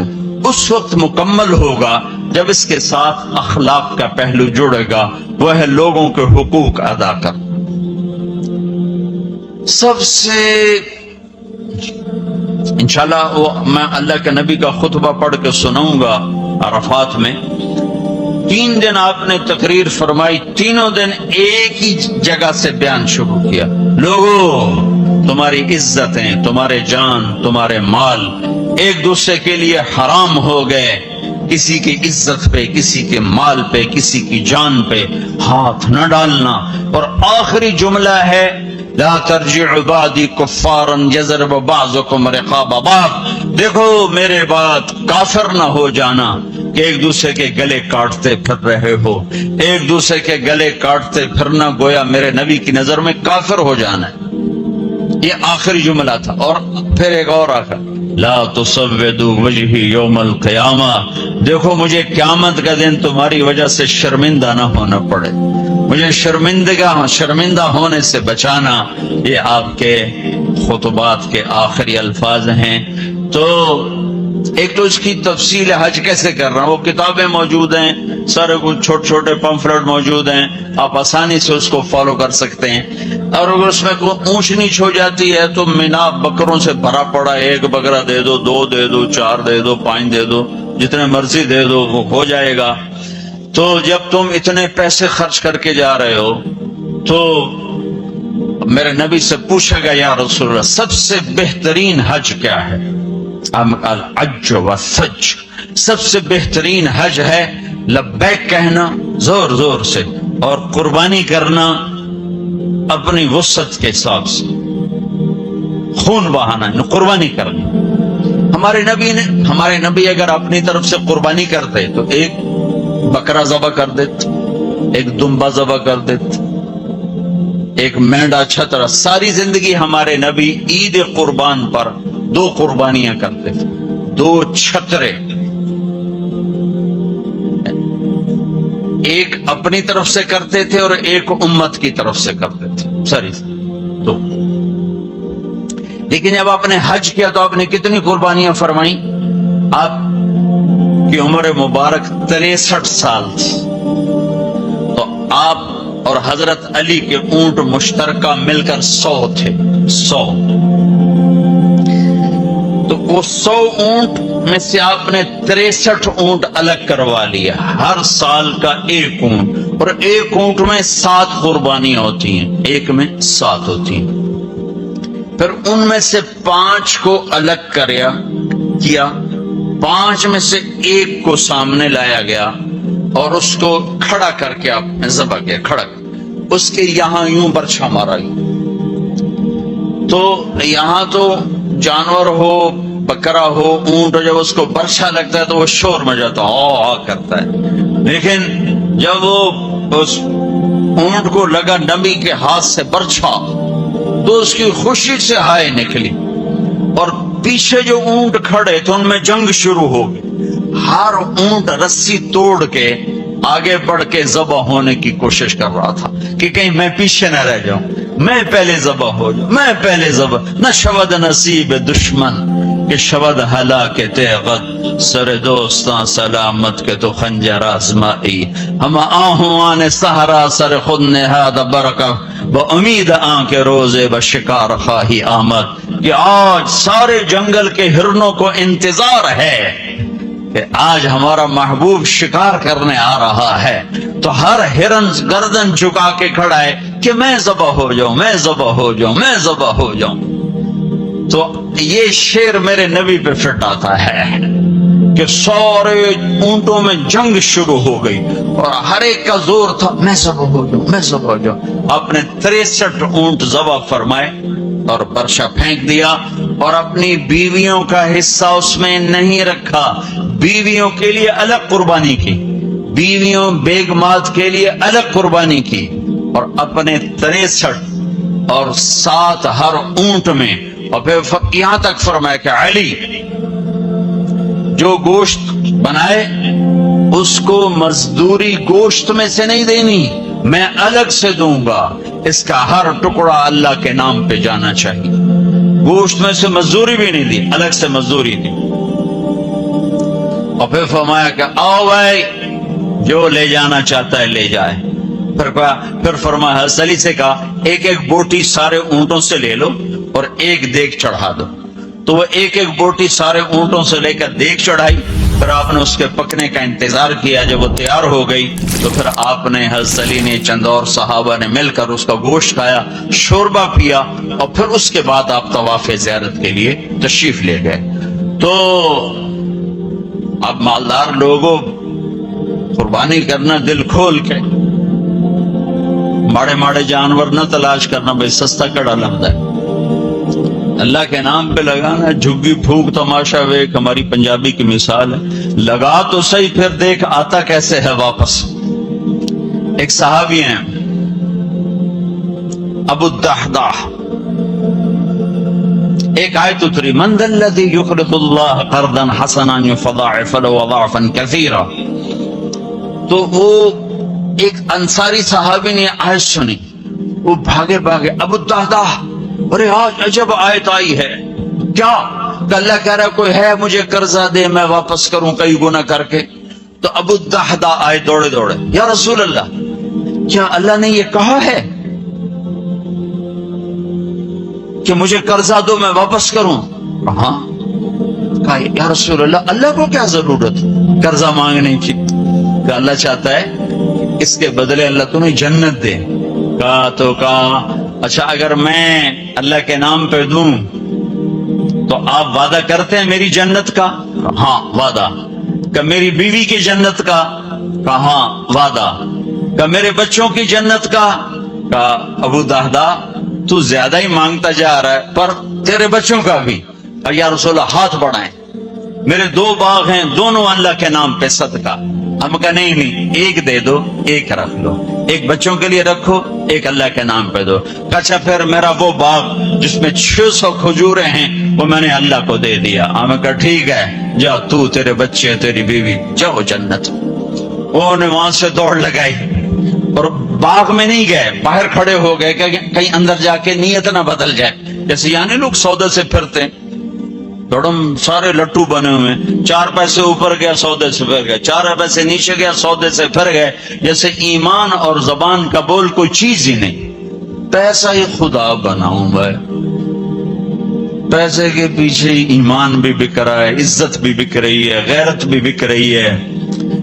اس وقت مکمل ہوگا جب اس کے ساتھ اخلاق کا پہلو جڑے گا، وہ ہے لوگوں کے حقوق ادا کر۔ سب سے انشاءاللہ میں اللہ کے نبی کا خطبہ پڑھ کے سناؤں گا عرفات میں۔ 3 دن آپ نے تقریر فرمائی، تینوں دن ایک ہی جگہ سے بیان شروع کیا، لوگوں تمہاری عزتیں، تمہارے جان، تمہارے مال ایک دوسرے کے لیے حرام ہو گئے، کسی کی عزت پہ، کسی کے مال پہ، کسی کی جان پہ ہاتھ نہ ڈالنا۔ اور آخری جملہ ہے لا ترجعوا بعدی کفارا یضرب بعضکم رقاب بعض، دیکھو میرے بعد کافر نہ ہو جانا کہ ایک دوسرے کے گلے کاٹتے پھر رہے ہو، ایک دوسرے کے گلے کاٹتے پھرنا گویا میرے نبی کی نظر میں کافر ہو جانا ہے۔ یہ آخری جملہ تھا۔ اور پھر ایک اور آخر لا تسودوا وجہی یوم القیامہ، دیکھو مجھے قیامت کا دن تمہاری وجہ سے شرمندہ نہ ہونا پڑے، مجھے شرمندہ ہونے سے بچانا۔ یہ آپ کے خطبات کے آخری الفاظ ہیں۔ تو ایک تو اس کی تفصیل حج کیسے کر رہا ہوں، وہ کتابیں موجود ہیں، سارے کچھ چھوٹے چھوٹے پمفلٹ موجود ہیں، آپ آسانی سے اس کو فالو کر سکتے ہیں۔ اور اگر اس میں کوئی اونچ نیچ ہو جاتی ہے تو مینا بکروں سے بھرا پڑا، 1 بکرا دے دو، 2 دے دو، 4 دے دو، 5 دے دو، جتنے مرضی دے دو، وہ ہو جائے گا۔ تو جب تم اتنے پیسے خرچ کر کے جا رہے ہو تو میرے نبی سے پوچھے گا یا رسول اللہ سب سے بہترین حج کیا ہے؟ الحج والثج، سب سے بہترین حج ہے لبیک کہنا زور زور سے اور قربانی کرنا اپنی وسعت کے حساب سے، خون بہانا، قربانی کرنا۔ ہمارے نبی اگر اپنی طرف سے قربانی کرتے تو ایک بکرا ذبح کر دیتے، ایک دمبا ذبح کر دیتے، ایک مینڈا چھترا۔ ساری زندگی ہمارے نبی عید قربان پر 2 قربانیاں کرتے تھے، 2 چھترے، ایک اپنی طرف سے کرتے تھے اور ایک امت کی طرف سے کرتے تھے، ساری تو۔ لیکن جب آپ نے حج کیا تو آپ نے کتنی قربانیاں فرمائیں؟ آپ کی عمر مبارک 63 سال تھی، تو آپ اور حضرت علی کے اونٹ مشترکہ مل کر 100 تھے، 100۔ تو وہ 100 اونٹ میں سے آپ نے 63 اونٹ الگ کروا لیا، ہر سال کا 1 اونٹ، اور 1 اونٹ میں 7 قربانیاں ہوتی ہیں، 1 میں 7 ہوتی ہیں۔ پھر ان میں سے 5 کو الگ کیا، 5 میں سے 1 کو سامنے لایا گیا اور اس کو کھڑا کر کے آپ نے ذبح کیا، کھڑا اس کے یہاں یوں برچھا مارا۔ تو یہاں تو جانور ہو، بکرا ہو، اونٹ ہو، جب اس کو برچھا لگتا ہے تو وہ شور مچاتا ہے، کرتا ہے۔ لیکن جب وہ اس اونٹ کو لگا نبی کے ہاتھ سے برچھا تو اس کی خوشی سے ہائے نکلی، اور پیچھے جو اونٹ کھڑے تھے ان میں جنگ شروع ہو گئی۔ ہر اونٹ رسی توڑ کے آگے بڑھ کے ذبح ہونے کی کوشش کر رہا تھا کہ کہیں میں پیچھے نہ رہ جاؤں، میں پہلے ذبح ہو جاؤں، میں پہلے ذبح۔ نہ شود نصیب دشمن کہ شود ہلاک تیغت، سر دوستاں سلامت کے تو خنجر آزمائی، ہم آہوان سہرا سر خود نہاد برکہ با امید آن کے روزے بشکار خواہی آمد، کہ آج سارے جنگل کے ہرنوں کو انتظار ہے کہ آج ہمارا محبوب شکار کرنے آ رہا ہے۔ تو ہر ہرن گردن چکا کے کھڑا ہے کہ میں ذبح ہو جاؤں، میں ذبح ہو جاؤں، میں ذبح ہو جاؤں۔ تو یہ شعر میرے نبی پہ فٹ آتا ہے کہ سارے اونٹوں میں جنگ شروع ہو گئی اور ہر ایک کا زور تھا میں ذبح ہو جاؤں، میں ذبح ہو جاؤں۔ آپ نے 63 اونٹ ذبح فرمائے اور برشا پھینک دیا، اور اپنی بیویوں کا حصہ اس میں نہیں رکھا، بیویوں کے لیے الگ قربانی کی، بیویوں بیگمات کے لیے الگ قربانی کی، اور اپنے 63 اور 7 ہر اونٹ میں، اور پھر یہاں تک فرمایا کہ علی جو گوشت بنائے اس کو مزدوری گوشت میں سے نہیں دینی، میں الگ سے دوں گا، اس کا ہر ٹکڑا اللہ کے نام پہ جانا چاہیے۔ گوشت میں سے مزدوری بھی نہیں دی، الگ سے مزدوری دی۔ اور پھر فرمایا کہ آؤ بھائی جو لے جانا چاہتا ہے لے جائے۔ پھر فرمایا حضرت علی سے کہا ایک ایک بوٹی سارے اونٹوں سے لے لو اور ایک دیگ چڑھا دو۔ تو وہ ایک ایک بوٹی سارے اونٹوں سے لے کر دیگ چڑھائی، پھر آپ نے اس کے پکنے کا انتظار کیا۔ جب وہ تیار ہو گئی تو پھر آپ نے، حضرت علی نے، چند اور صحابہ نے مل کر اس کا گوشت کھایا، شوربہ پیا، اور پھر اس کے بعد آپ طواف زیارت کے لیے تشریف لے گئے۔ تو اب مالدار لوگوں قربانی کرنا دل کھول کے، ماڑے ماڑے جانور نہ تلاش کرنا، بھائی سستا کڑا لمدا ہے، اللہ کے نام پہ لگانا۔ جھگی پھونک تماشا ویک ہماری پنجابی کی مثال ہے، لگا تو صحیح پھر دیکھ آتا کیسے ہے واپس۔ ایک صحابی ہیں ابو الدحداح، ایک آیت اتری من ذا الذی یقرض اللہ قرضا حسنا یضاعف له اضعافا کثیرا، تو وہ ایک انصاری صحابی نے آیت سنی، وہ بھاگے بھاگے ابو الدحداح، ارے آج عجب آیت آئی ہے، کیا کہ اللہ کہہ رہا کوئی ہے مجھے قرضہ دے میں واپس کروں کئی گنا کر کے۔ تو ابو الدحداح آئے دوڑے دوڑے، یا رسول اللہ کیا اللہ نے یہ کہا ہے کہ مجھے قرضہ دو میں واپس کروں؟ ہاں۔ کہا یا رسول اللہ اللہ کو کیا ضرورت قرضہ مانگنے کی، کہ اللہ چاہتا ہے اس کے بدلے اللہ تمہیں جنت دے۔ کہا اچھا اگر میں اللہ کے نام پہ دوں تو آپ وعدہ کرتے ہیں میری جنت کا؟ ہاں وعدہ۔ کہ میری بیوی کی جنت کا؟ کہا ہاں وعدہ۔ کہ میرے بچوں کی جنت کا؟ کہا ابو الدحداح تو زیادہ ہی مانگتا جا رہا ہے، پر تیرے بچوں کا بھی؟ اور یا رسول اللہ ہاتھ بڑھائیں، میرے 2 باغ ہیں دونوں اللہ کے نام پہ صدقہ۔ ہم کہا نہیں ایک دے دو، ایک رکھ لو، ایک بچوں کے لیے رکھو، ایک اللہ کے نام پہ دو۔ اچھا پھر میرا وہ باغ جس میں 600 کھجوریں ہیں وہ میں نے اللہ کو دے دیا۔ ہم کہا ٹھیک ہے جا تو، تیرے بچے، تیری بیوی، جاؤ جنت۔ وہ نے وہاں سے دوڑ لگائی اور باغ میں نہیں گئے، باہر کھڑے ہو گئے کہ کہیں اندر جا کے نیت نہ بدل جائے، جیسے یعنی لوگ سودے سے پھرتے ہیں، دوڑم سارے لٹو بنے ہوئے، 4 پیسے اوپر گیا سودے سے پھر گئے، 4 پیسے نیچے گیا سودے سے پھر گئے، جیسے ایمان اور زبان کا بول کوئی چیز ہی نہیں۔ پیسہ ہی خدا بناؤں بھائی، پیسے کے پیچھے ایمان بھی بک رہا ہے، عزت بھی بک رہی ہے، غیرت بھی بک رہی ہے۔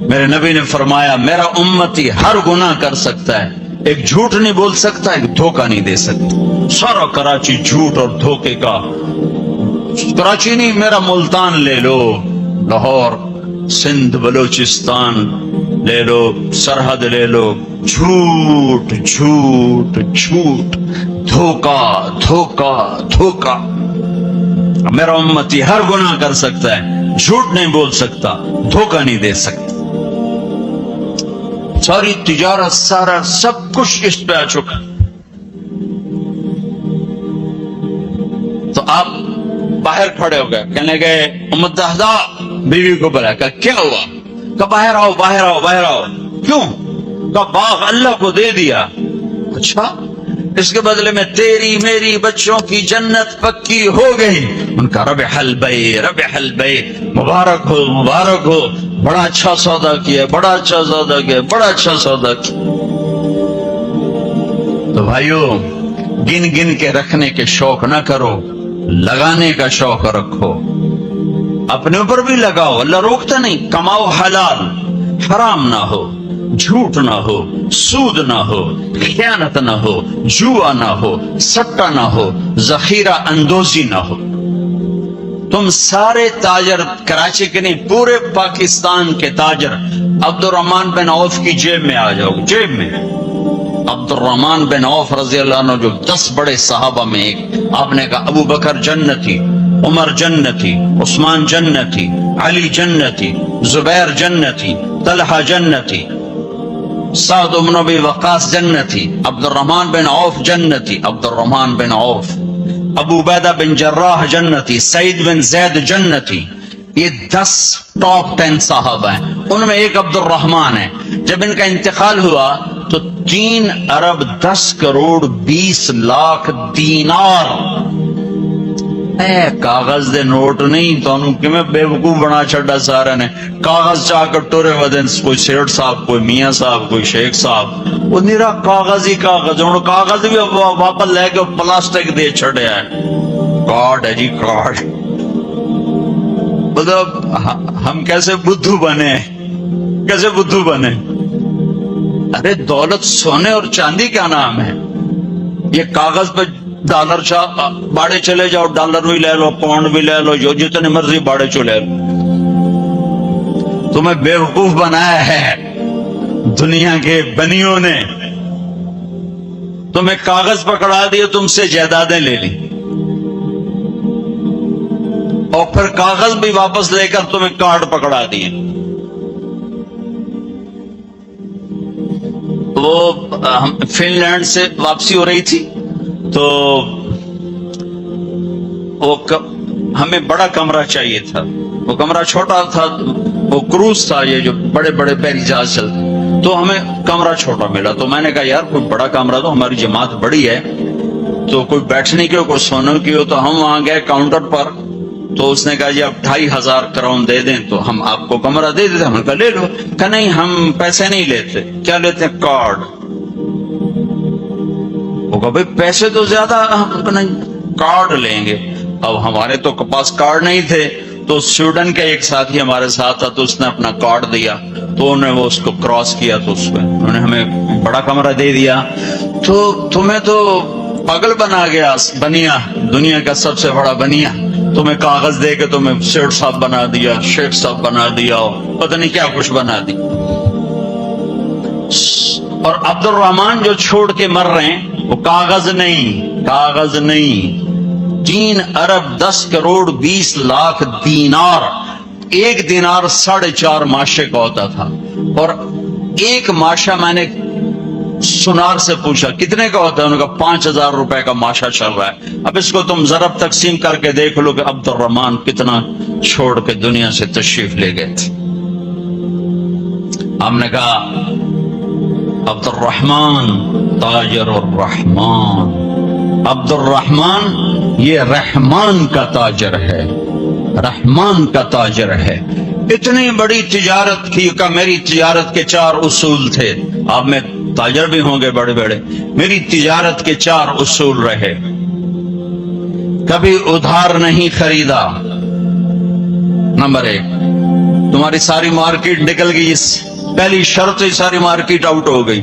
میرے نبی نے فرمایا میرا امتی ہر گناہ کر سکتا ہے، ایک جھوٹ نہیں بول سکتا، ایک دھوکہ نہیں دے سکتا۔ سارا کراچی جھوٹ اور دھوکے کا، کراچی نہیں میرا ملتان لے لو، لاہور، سندھ، بلوچستان لے لو، سرحد لے لو، جھوٹ جھوٹ جھوٹ، دھوکا دھوکا دھوکا۔ میرا امتی ہر گناہ کر سکتا ہے، جھوٹ نہیں بول سکتا، دھوکا نہیں دے سکتا۔ ساری تجارت، سارا سب کچھ اس پہ آ چکا۔ تو آپ باہر کھڑے ہو گئے، کہنے گئے ام الدحداح، بیوی کو بلایا، کہا کیا ہوا؟ کہا باہر آؤ باہر آؤ باہر آؤ۔ کیوں؟ کہا باغ اللہ کو دے دیا۔ اچھا اس کے بدلے میں تیری میری بچوں کی جنت پکی ہو گئی۔ ان کا ربح البیع ربح البیع، مبارک ہو مبارک ہو، بڑا اچھا سودا کیا، بڑا اچھا سودا کیا، بڑا اچھا سودا کیا۔ تو بھائیو گن گن کے رکھنے کے شوق نہ کرو، لگانے کا شوق رکھو، اپنے اوپر بھی لگاؤ، اللہ روکتا نہیں۔ کماؤ حلال، حرام نہ ہو، جھوٹ نہ ہو، سود نہ ہو، خیانت نہ ہو، جوا نہ ہو، سٹا نہ ہو، ذخیرہ اندوزی نہ ہو۔ تم سارے تاجر، کراچی کے نہیں پورے پاکستان کے تاجر عبد الرحمن بن عوف کی جیب میں آ جاؤ، جیب میں عبد الرحمن بن عوف رضی اللہ عنہ جو 10 بڑے صحابہ میں ایک، آپ نے کہا ابو بکر جنتی، عمر جنتی، عثمان جنتی، علی جنتی، زبیر جنتی، طلحہ جنتی، سعد بن ابی وقاص جنتی، عبد الرحمن بن عوف جنتی، عبد الرحمن بن عوف، ابو عبیدہ بن جراح جنتی، سعید بن زید جنتی، یہ 10 ٹاپ 10 صحابہ ہیں، ان میں ایک عبد الرحمن ہے۔ جب ان کا انتقال ہوا تو 3 ارب 10 کروڑ 20 لاکھ دینار، کاغذ دے نوٹ نہیں تو میں بیوقوف بنا چھڑا سارا نے، کاغذ چاہ کر ٹورے ودن، کوئی سیٹ صاحب، کوئی میاں صاحب، کوئی شیخ صاحب، وہ نیرا کاغذ ہی کاغذ، کاغذ بھی واپس لے کے پلاسٹک دے چھڑیا ہے، کارڈ ہے جی کارڈ۔ مطلب ہم کیسے بدھو بنے، کیسے بدھو بنے؟ ارے دولت سونے اور چاندی کیا نام ہے؟ یہ کاغذ پہ ڈالر باڑے چلے جاؤ، ڈالر بھی لے لو، پاؤنڈ بھی لے لو، جو جتنے مرضی باڑے چو لے لو۔ تمہیں بیوقوف بنایا ہے دنیا کے بنیوں نے، تمہیں کاغذ پکڑا دیے، تم سے جائیدادیں لے لی، اور پھر کاغذ بھی واپس لے کر تمہیں کارڈ پکڑا دیے۔ وہ فن لینڈ سے واپسی ہو رہی تھی تو ہمیں بڑا کمرہ چاہیے تھا، وہ کمرہ چھوٹا تھا، وہ کروز تھا، یہ جو بڑے بڑے بحری جہاز چلتے، تو ہمیں کمرہ چھوٹا ملا۔ تو میں نے کہا یار کوئی بڑا کمرہ، تو ہماری جماعت بڑی ہے تو کوئی بیٹھنے کی ہو، کوئی سونے کی ہو، تو ہم وہاں گئے کاؤنٹر پر، تو اس نے کہا جی آپ 2500 کرون دے دیں تو ہم آپ کو کمرہ دے دیتے۔ ہم نے کہا لے لو، کہ نہیں ہم پیسے نہیں لیتے۔ کیا لیتے ہیں؟ کارڈ۔ وہ کہا بھئی پیسے تو زیادہ، ہم نہیں کارڈ لیں گے۔ اب ہمارے تو پاس کارڈ نہیں تھے، تو سویڈن کا ایک ساتھی ہمارے ساتھ تھا، تو اس نے اپنا کارڈ دیا، تو انہوں نے وہ اس کو کراس کیا، تو اس میں انہوں نے ہمیں بڑا کمرہ دے دیا۔ تو تمہیں تو پاگل بنا گیا بنیا، دنیا کا سب سے بڑا بنیا، تمہیں کاغذ دے کے تمہیں سیٹ صاحب بنا دیا، شیخ صاحب بنا دیا، پتہ نہیں کیا کچھ بنا دی۔ اور عبد الرحمن جو چھوڑ کے مر رہے ہیں وہ کاغذ نہیں، کاغذ نہیں، 3 ارب 10 کروڑ 20 لاکھ دینار۔ ایک دینار 4.5 ماشے کا ہوتا تھا، اور ایک ماشا میں نے سنار سے پوچھا کتنے کا ہوتا ہے، انہوں نے کہا 5000 روپے کا ماشا چل رہا ہے۔ اب اس کو تم ضرب تقسیم کر کے دیکھ لو کہ عبد الرحمن کتنا چھوڑ کے دنیا سے تشریف لے گئے تھے۔ ہم نے کہا عبد الرحمن تاجر الرحمن، عبد الرحمن یہ رحمان کا تاجر ہے، رحمان کا تاجر ہے۔ اتنی بڑی تجارت کی کہ میری تجارت کے 4 اصول تھے، اب میں تاجر بھی ہوں گے بڑے بڑے، میری تجارت کے 4 اصول رہے۔ کبھی ادھار نہیں خریدا، نمبر 1، تمہاری ساری مارکیٹ نکل گئی، اس پہلی شرط ہی ساری مارکیٹ آؤٹ ہو گئی۔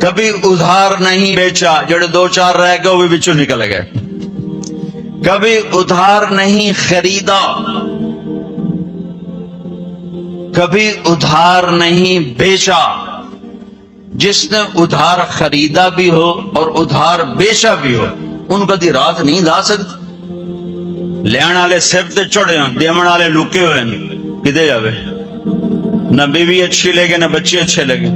کبھی ادھار نہیں بیچا، جڑے 2-4 رہ گئے وہ بھی بچوں نکل گئے۔ کبھی ادھار نہیں خریدا، کبھی ادھار نہیں بیچا۔ جس نے ادھار خریدا بھی ہو اور ادھار بیچا بھی ہو، ان کو دی رات نہیں لا سکتے۔ لین والے سر تے چڑھے ہوں، دیمن والے لکے ہوئے ہیں، کدے جاوے؟ نہ بیوی اچھی لگے نہ بچے اچھے لگے۔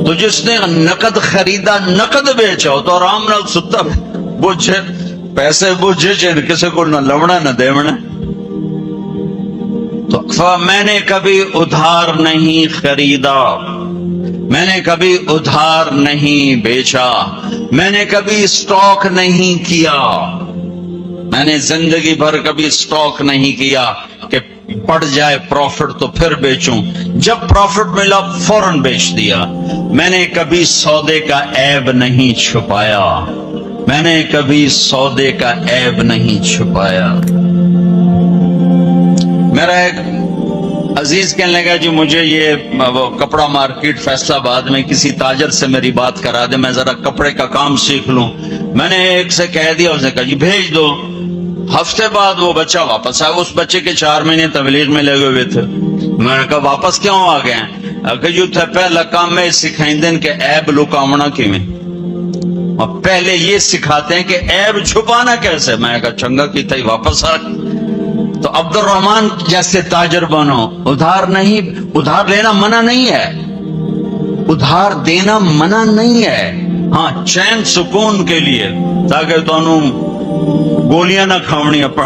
تو جس نے نقد خریدا نقد بیچا ہو تو آرام نال ستا بوجھے، پیسے بوجھے چین کسی کو نہ لونا نہ دیونا۔ تو میں نے کبھی ادھار نہیں خریدا، میں نے کبھی ادھار نہیں بیچا، میں نے کبھی اسٹاک نہیں کیا، میں نے زندگی بھر کبھی اسٹاک نہیں کیا کہ پڑ جائے پروفٹ تو پھر بیچوں، جب پروفٹ ملا فوراً بیچ دیا۔ میں نے کبھی سودے کا عیب نہیں چھپایا، میں نے کبھی سودے کا عیب نہیں چھپایا۔ میرا ایک عزیز کہنے لگا جی مجھے یہ کپڑا مارکیٹ فیصل آباد میں کسی تاجر سے میری بات کرا دے، میں ذرا کپڑے کا کام سیکھ لوں۔ میں نے ایک سے کہہ دیا، اس نے کہا جی بھیج دو۔ ہفتے بعد وہ بچہ واپس آیا، اس بچے کے 4 مہینے تبلیغ میں لگے ہوئے تھے۔ میں نے کہا واپس کیوں آ گئے ہیں؟ کہ جو تھے پہلا کام میں سکھائیں دیں کہ عیب لکاونا کیویں، اور پہلے یہ سکھاتے ہیں کہ عیب چھپانا کیسے۔ میں نے کہا چنگا کی تھی واپس آ۔ تو عبد الرحمن جیسے تاجر بنو، ادھار نہیں، ادھار لینا منع نہیں ہے، ادھار دینا منع نہیں ہے، ہاں چین سکون کے لیے، تاکہ تمہیں گولیاں نہ کھاونی پڑ۔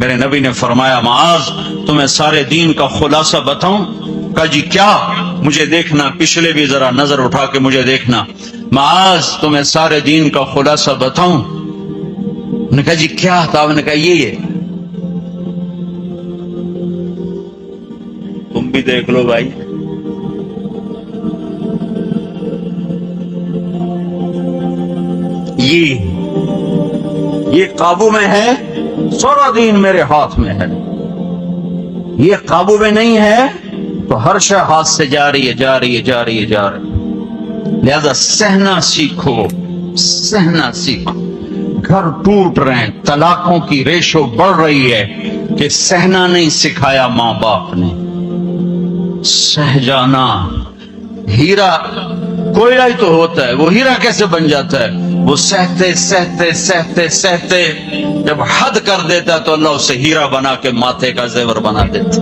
میرے نبی نے فرمایا معاذ تمہیں سارے دین کا خلاصہ بتاؤں؟ کہا جی کیا؟ مجھے دیکھنا، پچھلے بھی ذرا نظر اٹھا کے مجھے دیکھنا. معاذ تمہیں سارے دین کا خلاصہ بتاؤں؟ انہوں نے کہا جی کیا تھا؟ انہوں نے کہا یہ تم بھی دیکھ لو بھائی. یہ قابو میں ہے، سارا دین میرے ہاتھ میں ہے. یہ قابو میں نہیں ہے تو ہر شے ہاتھ سے جا رہی ہے، جا رہی ہے، جا رہی ہے، جا رہی ہے. لہذا سہنا سیکھو، سہنا سیکھو. گھر ٹوٹ رہے ہیں، طلاقوں کی ریشو بڑھ رہی ہے کہ سہنا نہیں سکھایا ماں باپ نے. سہ جانا. ہیرا کوئلہ ہی تو ہوتا ہے، وہ ہیرا کیسے بن جاتا ہے؟ وہ سہتے سہتے سہتے سہتے جب حد کر دیتا تو اللہ اسے ہیرا بنا کے ماتھے کا زیور بنا دیتا.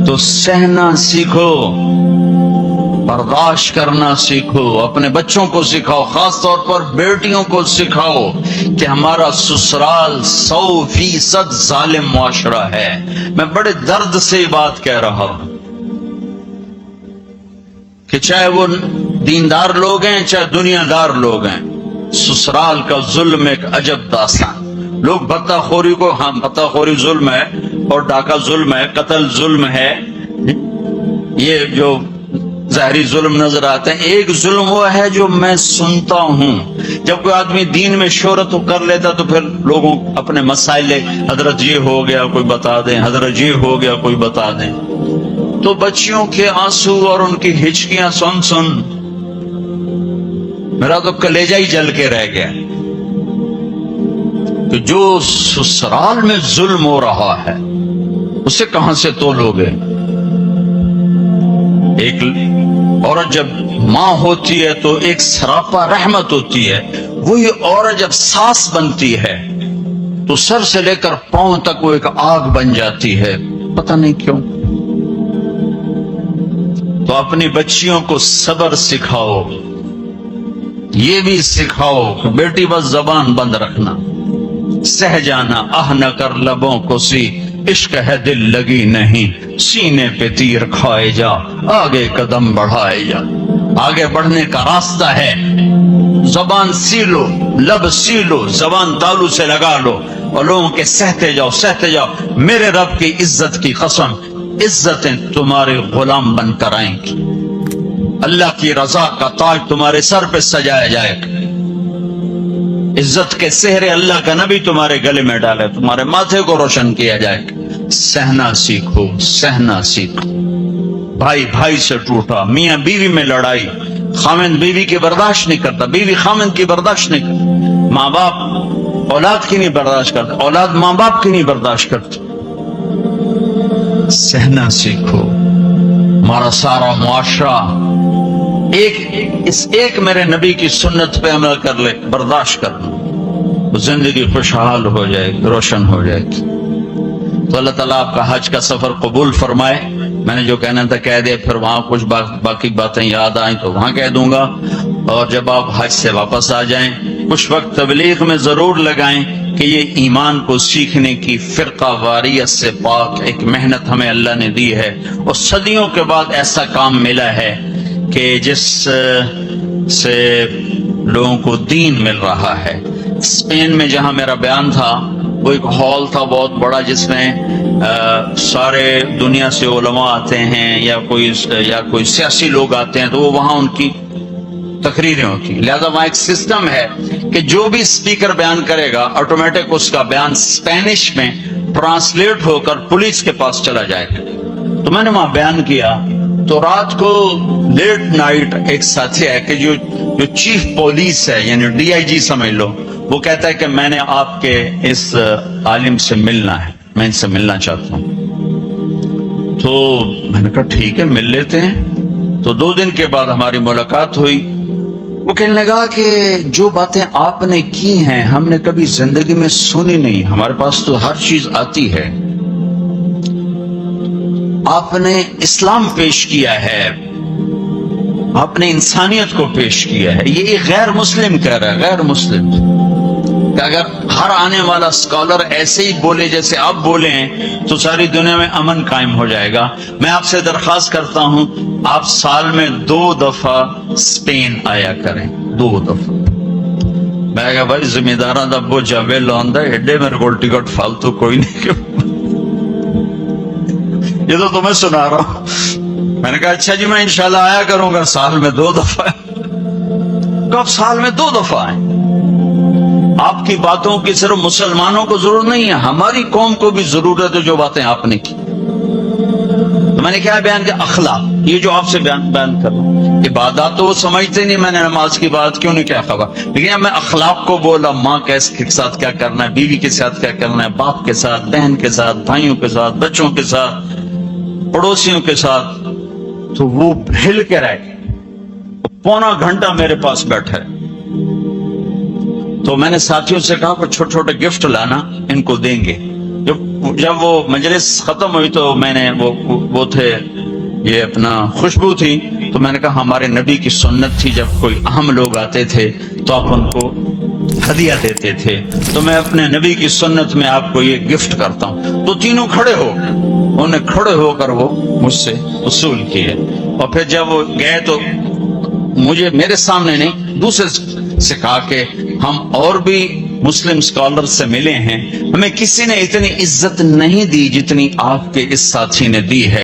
تو سہنا سیکھو، برداشت کرنا سیکھو. اپنے بچوں کو سکھاؤ، خاص طور پر بیٹیوں کو سکھاؤ کہ ہمارا سسرال 100% ظالم معاشرہ ہے. میں بڑے درد سے یہ بات کہہ رہا ہوں کہ چاہے وہ دیندار لوگ ہیں چاہے دنیا دار لوگ ہیں، سسرال کا ظلم ایک عجب داستان. لوگ بھتہ خوری کو، ہاں بھتہ خوری ظلم ہے اور ڈاکہ ظلم ہے، قتل ظلم ہے، یہ جو ظاہری ظلم نظر آتے ہیں. ایک ظلم وہ ہے جو میں سنتا ہوں، جب کوئی آدمی دین میں شہرت کر لیتا تو پھر لوگوں اپنے مسائل، حضرت یہ ہو گیا کوئی بتا دیں، حضرت یہ ہو گیا کوئی بتا دیں. تو بچیوں کے آنسو اور ان کی ہچکیاں سن سن میرا تو کلیجہ ہی جل کے رہ گیا. کہ جو سسرال میں ظلم ہو رہا ہے اسے کہاں سے تولو گے؟ ایک عورت جب ماں ہوتی ہے تو ایک سراپا رحمت ہوتی ہے. وہی عورت جب ساس بنتی ہے تو سر سے لے کر پاؤں تک وہ ایک آگ بن جاتی ہے، پتہ نہیں کیوں. تو اپنی بچیوں کو صبر سکھاؤ. یہ بھی سکھاؤ کہ بیٹی بس زبان بند رکھنا، سہ جانا. آہ نہ کر لبوں کو سی، عشق ہے دل لگی نہیں، سینے پہ تیر کھائے جا، آگے قدم بڑھائے جا. آگے بڑھنے کا راستہ ہے. زبان سیلو، لب سیلو، زبان تالو سے لگا لو اور لوگوں کے سہتے جاؤ، سہتے جاؤ. میرے رب کی عزت کی قسم، عزتیں تمہارے غلام بن کر آئیں گی. اللہ کی رضا کا تاج تمہارے سر پہ سجایا جائے گا. عزت کے سہرے اللہ کا نبی تمہارے گلے میں ڈالے، تمہارے ماتھے کو روشن کیا جائے گا. سہنا سیکھو، سہنا سیکھو. بھائی بھائی سے ٹوٹا، میاں بیوی میں لڑائی، خامند بیوی کی برداشت نہیں کرتا، بیوی خامند کی برداشت نہیں کرتا، ماں باپ اولاد کی نہیں برداشت کرتا، اولاد ماں باپ کی نہیں برداشت کرتا. سہنا سیکھو. ہمارا سارا معاشرہ ایک میرے نبی کی سنت پہ عمل کر لے، برداشت کرنا، زندگی خوشحال ہو جائے گی، روشن ہو جائے گی. تو اللہ تعالیٰ آپ کا حج کا سفر قبول فرمائے. میں نے جو کہنا تھا کہہ دیا، پھر وہاں کچھ باقی باتیں یاد آئیں تو وہاں کہہ دوں گا. اور جب آپ حج سے واپس آ جائیں کچھ وقت تبلیغ میں ضرور لگائیں کہ یہ ایمان کو سیکھنے کی فرقہ واریت سے پاک ایک محنت ہمیں اللہ نے دی ہے، اور صدیوں کے بعد ایسا کام ملا ہے کہ جس سے لوگوں کو دین مل رہا ہے. اسپین میں جہاں میرا بیان تھا وہ ایک ہال تھا بہت بڑا، جس میں سارے دنیا سے علماء آتے ہیں یا کوئی سیاسی لوگ آتے ہیں، تو وہ وہاں ان کی تقریریں ہوتی ہیں. لہذا وہاں ایک سسٹم ہے کہ جو بھی اسپیکر بیان کرے گا آٹومیٹک اس کا بیان اسپینش میں ٹرانسلیٹ ہو کر پولیس کے پاس چلا جائے گا. تو میں نے وہاں بیان کیا تو رات کو لیٹ نائٹ ایک ساتھی ہے کہ جو چیف پولیس ہے، یعنی ڈی آئی جی سمجھ لو، وہ کہتا ہے کہ میں نے آپ کے اس عالم سے ملنا ہے، میں ان سے ملنا چاہتا ہوں. تو میں نے کہا ٹھیک ہے مل لیتے ہیں. تو 2 دن کے بعد ہماری ملاقات ہوئی. وہ کہنے لگا کہ جو باتیں آپ نے کی ہیں ہم نے کبھی زندگی میں سنی نہیں، ہمارے پاس تو ہر چیز آتی ہے. آپ نے اسلام پیش کیا ہے، آپ نے انسانیت کو پیش کیا ہے. یہ غیر مسلم کہہ رہا ہے، غیر مسلم کہ اگر ہر آنے والا اسکالر ایسے ہی بولے جیسے آپ بولے ہیں تو ساری دنیا میں امن قائم ہو جائے گا. میں آپ سے درخواست کرتا ہوں آپ سال میں 2 دفعہ اسپین آیا کریں, 2 دفعہ. میں کہا بھائی ذمہ داراں دا بوجھ ویل لوندا ایڈے میرے کو ٹکٹ فالتو کوئی نہیں کہ یہ تو تمہیں سنا رہا ہوں. میں نے کہا اچھا جی میں انشاءاللہ آیا کروں گا سال میں 2 دفعہ. کب سال میں 2 دفعہ آئیں؟ آپ کی باتوں کی صرف مسلمانوں کو ضرورت نہیں ہے, ہماری قوم کو بھی ضرورت ہے جو باتیں آپ نے کی. تو میں نے کیا بیان کیا؟ اخلاق. یہ جو آپ سے بیان کر رہا ہوں, عبادات تو وہ سمجھتے نہیں, میں نے نماز کی بات کیوں نہیں کیا خبر, لیکن اب میں اخلاق کو بولا, ماں کے ساتھ کیا کرنا ہے, بیوی کے ساتھ کیا کرنا ہے, باپ کے ساتھ, بہن کے ساتھ, بھائیوں کے ساتھ, بچوں کے ساتھ, پڑوسیوں کے ساتھ, تو وہ ہل کے رہے. پونا گھنٹہ میرے پاس بیٹھا ہے. تو میں نے ساتھیوں سے کہا کہ چھوٹے چھوٹے گفٹ لانا, ان کو دیں گے. جب وہ مجلس ختم ہوئی تو میں نے وہ تھے یہ اپنا خوشبو تھی, تو میں نے کہا ہمارے نبی کی سنت تھی جب کوئی اہم لوگ آتے تھے تو آپ ان کو ہدیہ دیتے تھے, تو میں اپنے نبی کی سنت میں آپ کو یہ گفٹ کرتا ہوں. تو تینوں کھڑے ہو, انہوں نے کھڑے ہو کر وہ مجھ سے وصول کیے. اور پھر جب وہ گئے تو مجھے میرے سامنے نہیں دوسرے سے کہا کہ ہم اور بھی مسلم اسکالر سے ملے ہیں, ہمیں کسی نے اتنی عزت نہیں دی جتنی آپ کے اس ساتھی نے دی ہے.